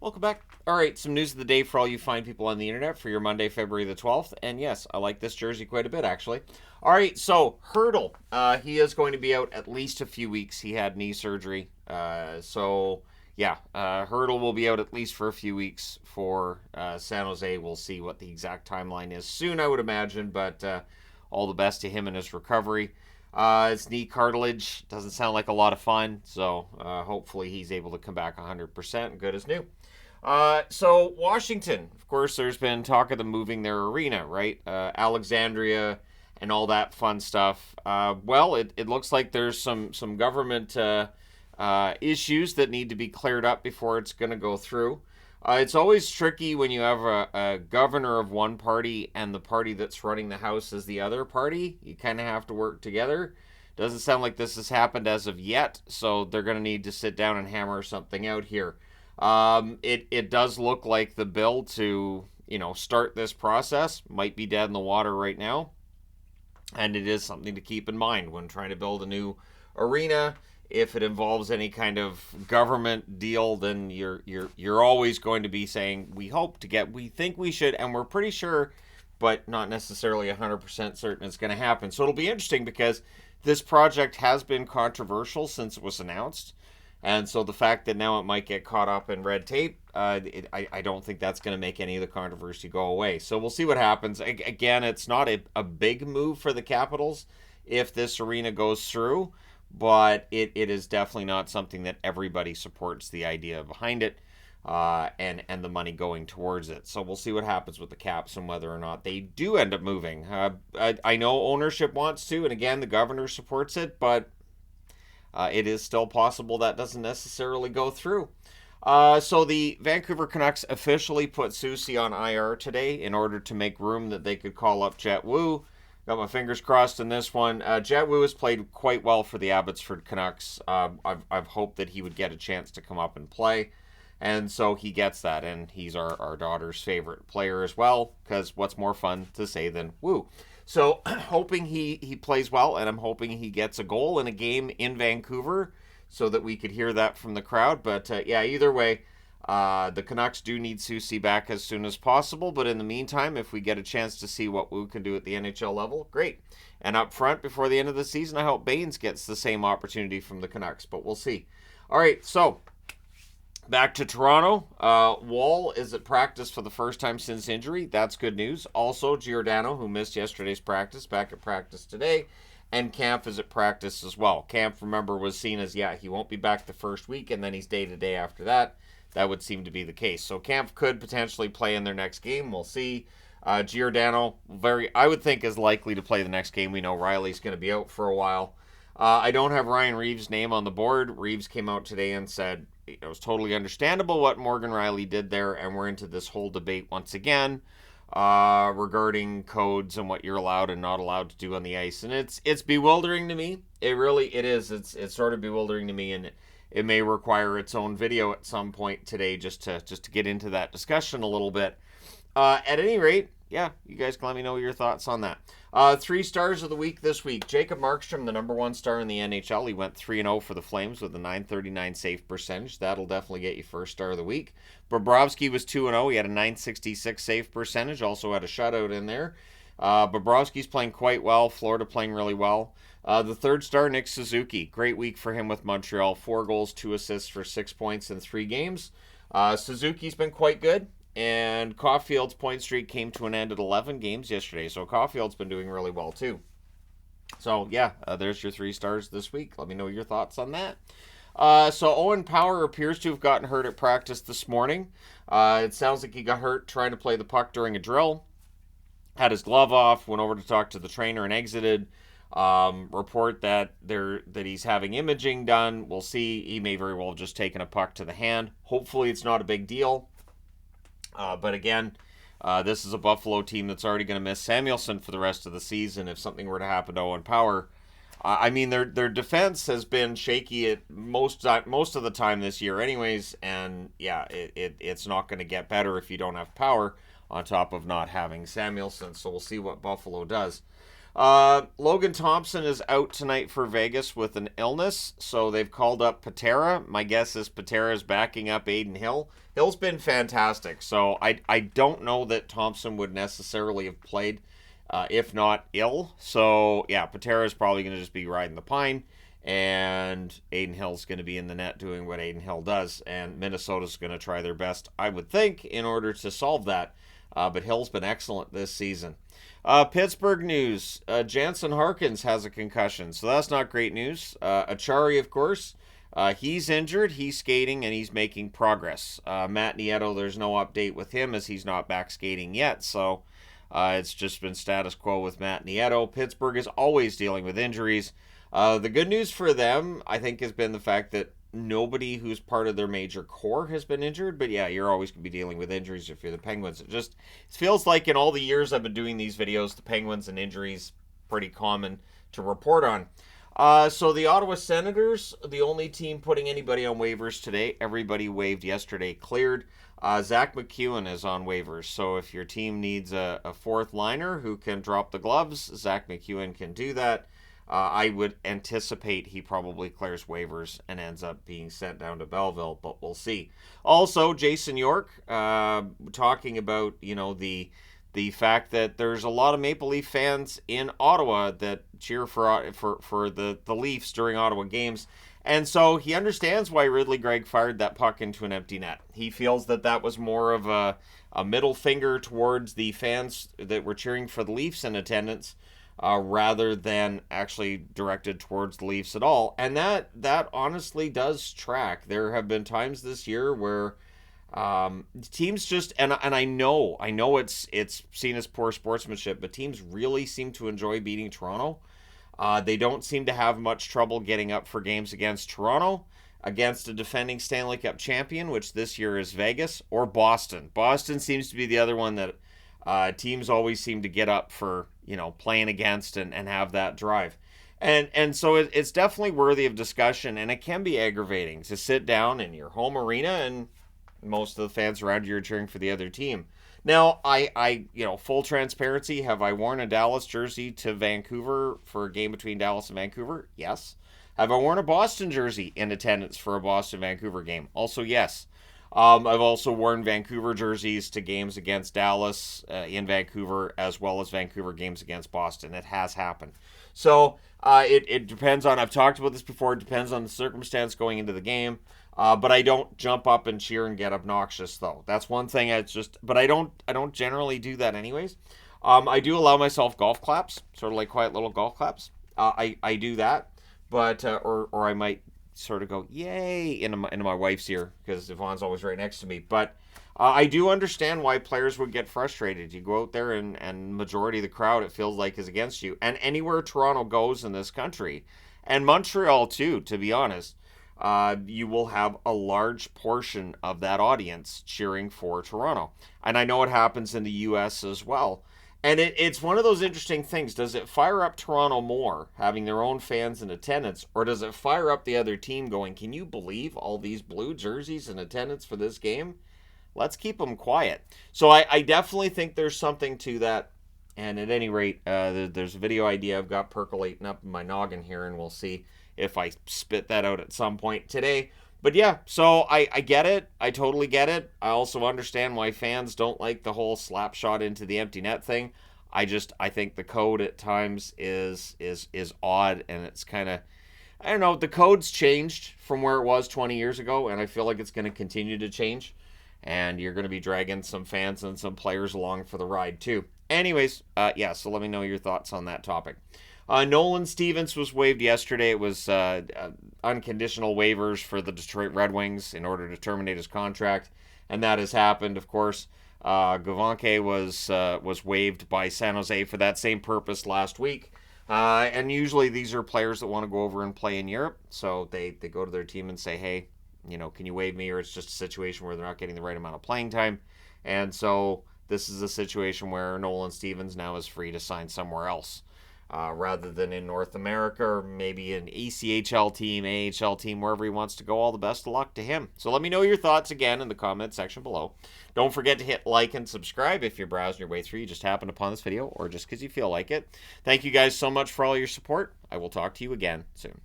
Welcome back. All right, some news of the day for all you fine people on the internet for your Monday, February the 12th. And yes, I like this jersey quite a bit, actually. All right, so Hertl, he is going to be out at least a few weeks. He had knee surgery. Hertl will be out at least for a few weeks for San Jose. We'll see what the exact timeline is soon, I would imagine, but all the best to him in his recovery. His knee cartilage doesn't sound like a lot of fun, so hopefully he's able to come back 100% and good as new. So Washington, of course, there's been talk of them moving their arena, right? Alexandria and all that fun stuff. It looks like there's some government issues that need to be cleared up before it's going to go through. It's always tricky when you have a governor of one party and the party that's running the House is the other party. You kind of have to work together. Doesn't sound like this has happened as of yet, so they're going to need to sit down and hammer something out here. It does look like the bill to start this process might be dead in the water right now, and it is something to keep in mind when trying to build a new arena. If it involves any kind of government deal, then you're always going to be saying we think we should, and we're pretty sure, but not necessarily 100% certain it's going to happen. So it'll be interesting because this project has been controversial since it was announced. And so the fact that now it might get caught up in red tape, I don't think that's going to make any of the controversy go away. So we'll see what happens. Again, it's not a big move for the Capitals if this arena goes through, but it is definitely not something that everybody supports the idea behind it and the money going towards it. So we'll see what happens with the Caps and whether or not they do end up moving. I know ownership wants to, and again, the governor supports it, but it is still possible that doesn't necessarily go through. So the Vancouver Canucks officially put Soucy on IR today in order to make room that they could call up Jet Wu. Got my fingers crossed in this one. Jet Wu has played quite well for the Abbotsford Canucks. I've hoped that he would get a chance to come up and play. And so he gets that, and he's our daughter's favorite player as well, because what's more fun to say than Wu? So hoping he plays well, and I'm hoping he gets a goal in a game in Vancouver so that we could hear that from the crowd. But either way, the Canucks do need Soucy back as soon as possible. But in the meantime, if we get a chance to see what Wu can do at the NHL level, great. And up front, before the end of the season, I hope Baines gets the same opportunity from the Canucks, but we'll see. All right, so back to Toronto. Wall is at practice for the first time since injury. That's good news. Also, Giordano, who missed yesterday's practice, back at practice today. And Kampf is at practice as well. Kampf, remember, was seen as, he won't be back the first week, and then he's day-to-day after that. That would seem to be the case. So Kampf could potentially play in their next game. We'll see. Giordano, I would think, is likely to play the next game. We know Riley's going to be out for a while. I don't have Ryan Reeves' name on the board. Reeves came out today and said it was totally understandable what Morgan Riley did there, and we're into this whole debate once again regarding codes and what you're allowed and not allowed to do on the ice. And it's bewildering to me. It is. It's sort of bewildering to me, and it may require its own video at some point today just to get into that discussion a little bit. At any rate, you guys can let me know your thoughts on that. 3 stars of the week this week. Jacob Markstrom, the number 1 star in the NHL. He went 3-0 for the Flames with a .939 save percentage. That'll definitely get you first star of the week. Bobrovsky was 2-0. He had a .966 save percentage. Also had a shutout in there. Bobrovsky's playing quite well. Florida playing really well. The 3rd star, Nick Suzuki. Great week for him with Montreal. 4 goals, 2 assists for 6 points in 3 games. Suzuki's been quite good. And Caulfield's point streak came to an end at 11 games yesterday. So Caulfield's been doing really well too. So there's your 3 stars this week. Let me know your thoughts on that. So Owen Power appears to have gotten hurt at practice this morning. It sounds like he got hurt trying to play the puck during a drill. Had his glove off, went over to talk to the trainer and exited. Report that he's having imaging done. We'll see. He may very well have just taken a puck to the hand. Hopefully it's not a big deal. But again, this is a Buffalo team that's already going to miss Samuelsson for the rest of the season if something were to happen to Owen Power. Their defense has been shaky at most of the time this year anyways, and it's not going to get better if you don't have Power on top of not having Samuelsson, so we'll see what Buffalo does. Logan Thompson is out tonight for Vegas with an illness, so they've called up Patera. My guess is Patera is backing up Aiden Hill. Hill's been fantastic, so I don't know that Thompson would necessarily have played if not ill. So, yeah, Patera is probably going to just be riding the pine, and Aiden Hill's going to be in the net doing what Aiden Hill does, and Minnesota's going to try their best, I would think, in order to solve that. But Hill's been excellent this season. Pittsburgh news. Jansen Harkins has a concussion, so that's not great news. Achari, of course, he's injured, he's skating, and he's making progress. Matt Nieto, there's no update with him as he's not back skating yet, so it's just been status quo with Matt Nieto. Pittsburgh is always dealing with injuries. The good news for them, I think, has been the fact that nobody who's part of their major core has been injured. But yeah, you're always going to be dealing with injuries if you're the Penguins. It feels like in all the years I've been doing these videos, the Penguins and injuries pretty common to report on. So the Ottawa Senators, the only team putting anybody on waivers today. Everybody waived yesterday, cleared. Zach McEwen is on waivers. So if your team needs a fourth liner who can drop the gloves, Zach McEwen can do that. I would anticipate he probably clears waivers and ends up being sent down to Belleville, but we'll see. Also, Jason York talking about, the fact that there's a lot of Maple Leaf fans in Ottawa that cheer for the Leafs during Ottawa games. And so he understands why Ridley Gregg fired that puck into an empty net. He feels that was more of a middle finger towards the fans that were cheering for the Leafs in attendance, rather than actually directed towards the Leafs at all. And that honestly does track. There have been times this year where teams just, and I know it's seen as poor sportsmanship, but teams really seem to enjoy beating Toronto. They don't seem to have much trouble getting up for games against Toronto, against a defending Stanley Cup champion, which this year is Vegas, or Boston. Boston seems to be the other one that teams always seem to get up for, playing against and have that drive. And so it's definitely worthy of discussion, and it can be aggravating to sit down in your home arena and most of the fans around you are cheering for the other team. Now, I full transparency, have I worn a Dallas jersey to Vancouver for a game between Dallas and Vancouver? Yes. Have I worn a Boston jersey in attendance for a Boston-Vancouver game? Also, yes. I've also worn Vancouver jerseys to games against Dallas in Vancouver, as well as Vancouver games against Boston. It has happened. So it depends on, I've talked about this before, it depends on the circumstance going into the game. But I don't jump up and cheer and get obnoxious, though. That's one thing. But I don't generally do that anyways. I do allow myself golf claps, sort of like quiet little golf claps. I do that, but or I might sort of go yay into my wife's ear because Yvonne's always right next to me. But I do understand why players would get frustrated. You go out there and majority of the crowd, it feels like, is against you. And anywhere Toronto goes in this country, and Montreal too, to be honest, you will have a large portion of that audience cheering for Toronto. And I know it happens in the U.S. as well. And it's one of those interesting things. Does it fire up Toronto more, having their own fans in attendance, or does it fire up the other team going, can you believe all these blue jerseys in attendance for this game? Let's keep them quiet. So I definitely think there's something to that. And at any rate, there's a video idea I've got percolating up in my noggin here, and we'll see if I spit that out at some point today. But yeah, so I get it. I totally get it. I also understand why fans don't like the whole slap shot into the empty net thing. I think the code at times is odd, and it's kind of, I don't know, the code's changed from where it was 20 years ago, and I feel like it's going to continue to change. And you're going to be dragging some fans and some players along for the ride too. Anyways, so let me know your thoughts on that topic. Nolan Stevens was waived yesterday. It was unconditional waivers for the Detroit Red Wings in order to terminate his contract, and that has happened, of course. Gavanke was waived by San Jose for that same purpose last week. And usually these are players that want to go over and play in Europe, so they go to their team and say, hey, can you waive me? Or it's just a situation where they're not getting the right amount of playing time. And so this is a situation where Nolan Stevens now is free to sign somewhere else. rather than in North America, or maybe an ECHL team, AHL team, wherever he wants to go. All the best of luck to him. So let me know your thoughts again in the comment section below. Don't forget to hit like and subscribe if you're browsing your way through. You just happened upon this video or just because you feel like it. Thank you guys so much for all your support. I will talk to you again soon.